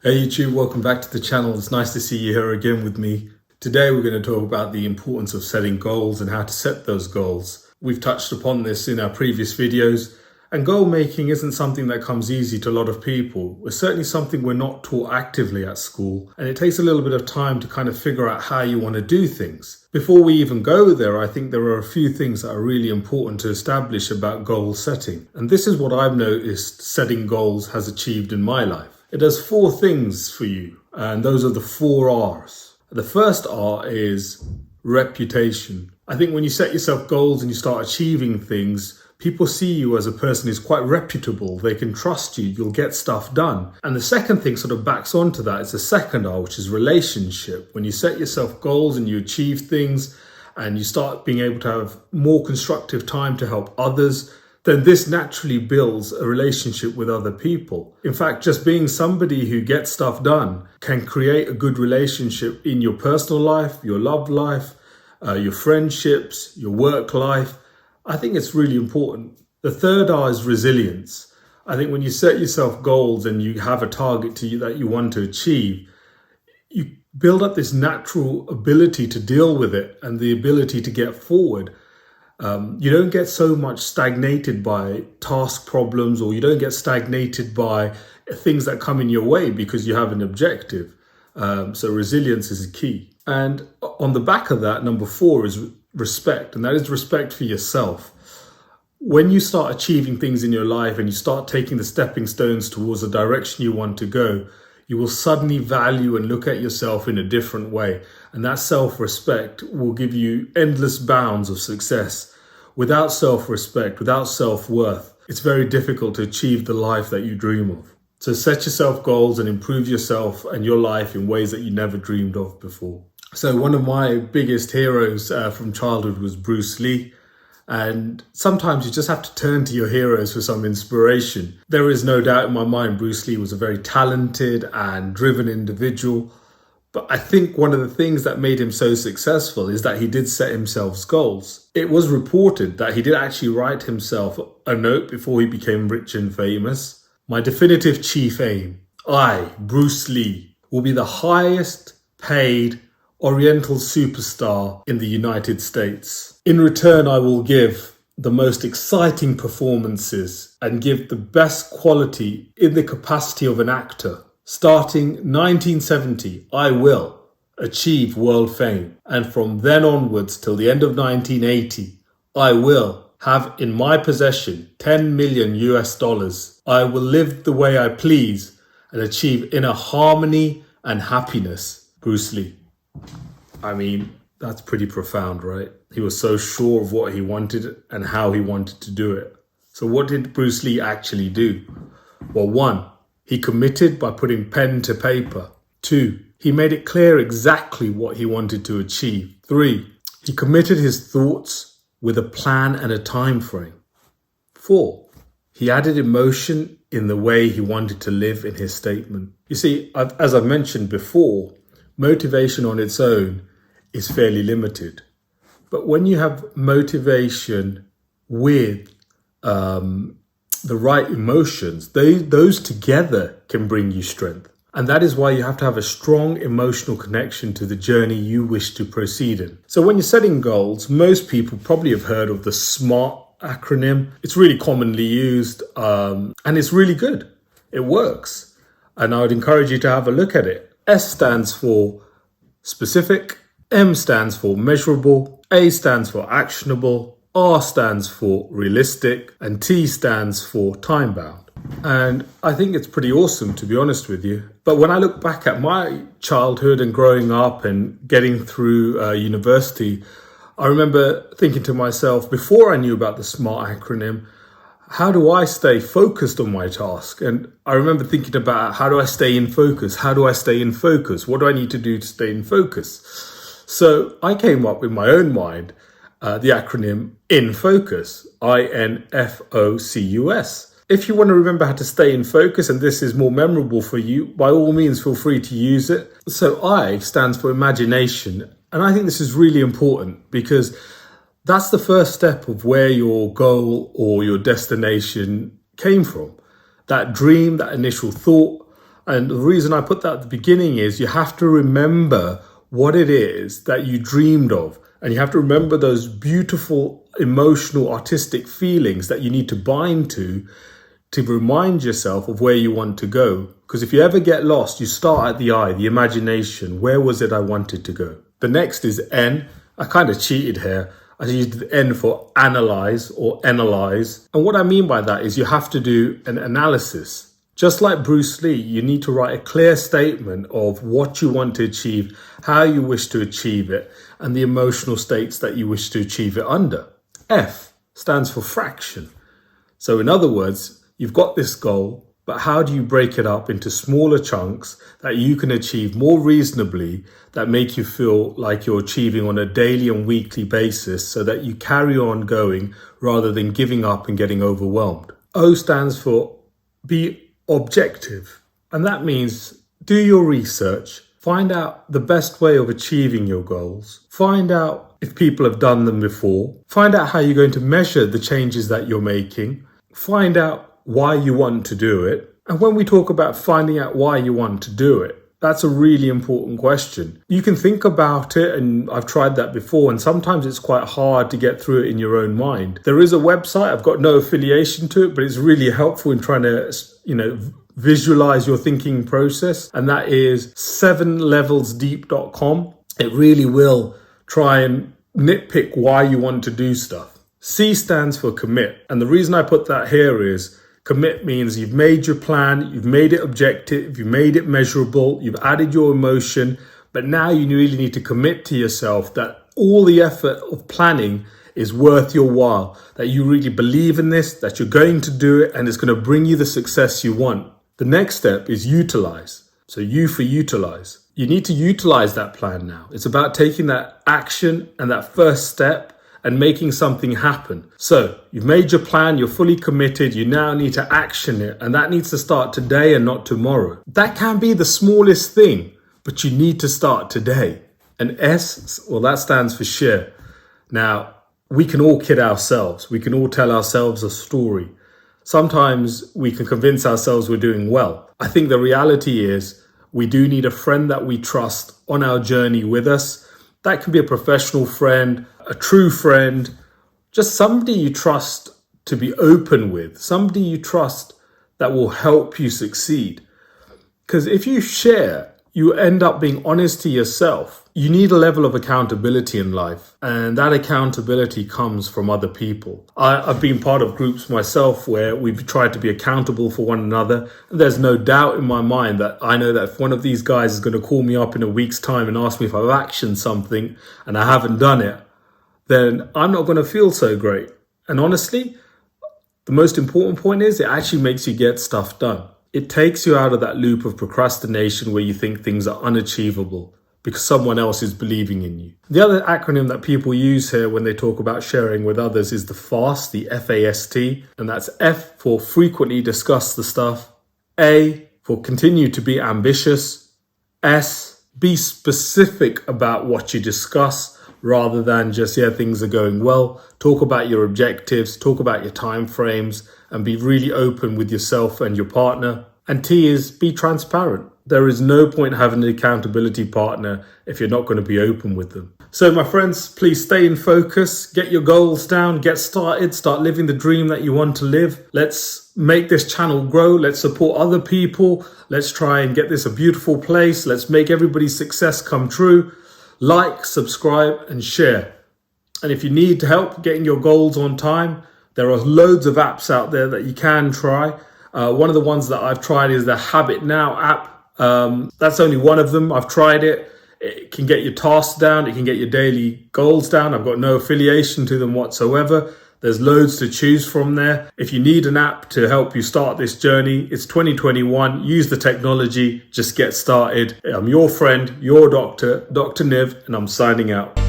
Hey YouTube, welcome back to the channel. It's nice to see you here again with me. Today we're going to talk about the importance of setting goals and how to set those goals. We've touched upon this in our previous videos, and goal making isn't something that comes easy to a lot of people. It's certainly something we're not taught actively at school, and it takes a little bit of time to kind of figure out how you want to do things. Before we even go there, I think there are a few things that are really important to establish about goal setting. And this is what I've noticed setting goals has achieved in my life. It does 4 things for you, and those are the 4 R's. The first R is reputation. I think when you set yourself goals and you start achieving things, people see you as a person who's quite reputable. They can trust you, you'll get stuff done. And the second thing sort of backs onto that is the second R, which is relationship. When you set yourself goals and you achieve things and you start being able to have more constructive time to help others, then this naturally builds a relationship with other people. In fact, just being somebody who gets stuff done can create a good relationship in your personal life, your love life, your friendships, your work life. I think it's really important. The third R is resilience. I think when you set yourself goals and you have a target that you want to achieve, you build up this natural ability to deal with it and the ability to get forward. You don't get so much stagnated by task problems, or you don't get stagnated by things that come in your way because you have an objective. So resilience is a key. And on the back of that, number 4 is respect, and that is respect for yourself. When you start achieving things in your life and you start taking the stepping stones towards the direction you want to go, you will suddenly value and look at yourself in a different way. And that self-respect will give you endless bounds of success. Without self-respect, without self-worth, it's very difficult to achieve the life that you dream of. So set yourself goals and improve yourself and your life in ways that you never dreamed of before. So one of my biggest heroes from childhood was Bruce Lee. And sometimes you just have to turn to your heroes for some inspiration. There is no doubt in my mind Bruce Lee was a very talented and driven individual. But I think one of the things that made him so successful is that he did set himself goals. It was reported that he did actually write himself a note before he became rich and famous. My definitive chief aim, I, Bruce Lee, will be the highest paid Oriental superstar in the United States. In return, I will give the most exciting performances and give the best quality in the capacity of an actor. Starting 1970, I will achieve world fame. And from then onwards till the end of 1980, I will have in my possession $10 million US. I will live the way I please and achieve inner harmony and happiness. Bruce Lee. I mean, that's pretty profound, right? He was so sure of what he wanted and how he wanted to do it. So what did Bruce Lee actually do? Well, 1, he committed by putting pen to paper. 2, he made it clear exactly what he wanted to achieve. 3, he committed his thoughts with a plan and a time frame. 4, he added emotion in the way he wanted to live in his statement. You see, as I mentioned before, motivation on its own is fairly limited. But when you have motivation with the right emotions, those together can bring you strength. And that is why you have to have a strong emotional connection to the journey you wish to proceed in. So when you're setting goals, most people probably have heard of the SMART acronym. It's really commonly used and it's really good. It works. And I would encourage you to have a look at it. S stands for specific, M stands for measurable, A stands for actionable, R stands for realistic, and T stands for time-bound. And I think it's pretty awesome, to be honest with you. But when I look back at my childhood and growing up and getting through university, I remember thinking to myself, before I knew about the SMART acronym, how do I stay focused on my task? And I remember thinking about, how do I stay in focus? How do I stay in focus? What do I need to do to stay in focus? So I came up with my own mind, the acronym INFOCUS, INFOCUS. If you want to remember how to stay in focus and this is more memorable for you, by all means, feel free to use it. So I stands for imagination. And I think this is really important because that's the first step of where your goal or your destination came from. That dream, that initial thought, And the reason I put that at the beginning is you have to remember what it is that you dreamed of. And you have to remember those beautiful, emotional, artistic feelings that you need to bind to remind yourself of where you want to go. Because if you ever get lost, you start at the I, the imagination. Where was it I wanted to go? The next is N. I kind of cheated here. I used the N for analyze or analyze. And what I mean by that is you have to do an analysis. Just like Bruce Lee, you need to write a clear statement of what you want to achieve, how you wish to achieve it, and the emotional states that you wish to achieve it under. F stands for fraction. So in other words, you've got this goal, but how do you break it up into smaller chunks that you can achieve more reasonably, that make you feel like you're achieving on a daily and weekly basis, so that you carry on going rather than giving up and getting overwhelmed. O stands for be objective. And that means do your research, find out the best way of achieving your goals, find out if people have done them before, find out how you're going to measure the changes that you're making, find out why you want to do it. And when we talk about finding out why you want to do it, that's a really important question. You can think about it, and I've tried that before, and sometimes it's quite hard to get through it in your own mind. There is a website, I've got no affiliation to it, but it's really helpful in trying to, visualize your thinking process. And that is 7levelsdeep.com. It really will try and nitpick why you want to do stuff. C stands for commit. And the reason I put that here is commit means you've made your plan, you've made it objective, you've made it measurable, you've added your emotion, but now you really need to commit to yourself that all the effort of planning is worth your while, that you really believe in this, that you're going to do it, and it's going to bring you the success you want. The next step is utilize. So U for utilize. You need to utilize that plan now. It's about taking that action and that first step and making something happen. So you've made your plan, you're fully committed, you now need to action it, and that needs to start today and not tomorrow. That can be the smallest thing, but you need to start today. And S, well, that stands for share. Now, we can all kid ourselves. We can all tell ourselves a story. Sometimes we can convince ourselves we're doing well. I think the reality is we do need a friend that we trust on our journey with us. That can be a professional friend, a true friend, just somebody you trust to be open with, somebody you trust that will help you succeed. Because if you share, you end up being honest to yourself. You need a level of accountability in life, and that accountability comes from other people. I've been part of groups myself where we've tried to be accountable for one another. And there's no doubt in my mind that I know that if one of these guys is going to call me up in a week's time and ask me if I've actioned something and I haven't done it, then I'm not going to feel so great. And honestly, the most important point is it actually makes you get stuff done. It takes you out of that loop of procrastination where you think things are unachievable because someone else is believing in you. The other acronym that people use here when they talk about sharing with others is the FAST, the F-A-S-T, and that's F for frequently discuss the stuff, A for continue to be ambitious, S, be specific about what you discuss rather than just, things are going well. Talk about your objectives, talk about your time frames, and be really open with yourself and your partner. And T is be transparent. There is no point having an accountability partner if you're not going to be open with them. So my friends, please stay in focus, get your goals down, get started, start living the dream that you want to live. Let's make this channel grow. Let's support other people. Let's try and get this a beautiful place. Let's make everybody's success come true. Like, subscribe, and share. And if you need help getting your goals on time, there are loads of apps out there that you can try. One of the ones that I've tried is the Habit Now app. That's only one of them. I've tried it. It can get your tasks down. It can get your daily goals down. I've got no affiliation to them whatsoever. There's loads to choose from there. If you need an app to help you start this journey, it's 2021. Use the technology. Just get started. I'm your friend, your doctor, Dr. Niv, and I'm signing out.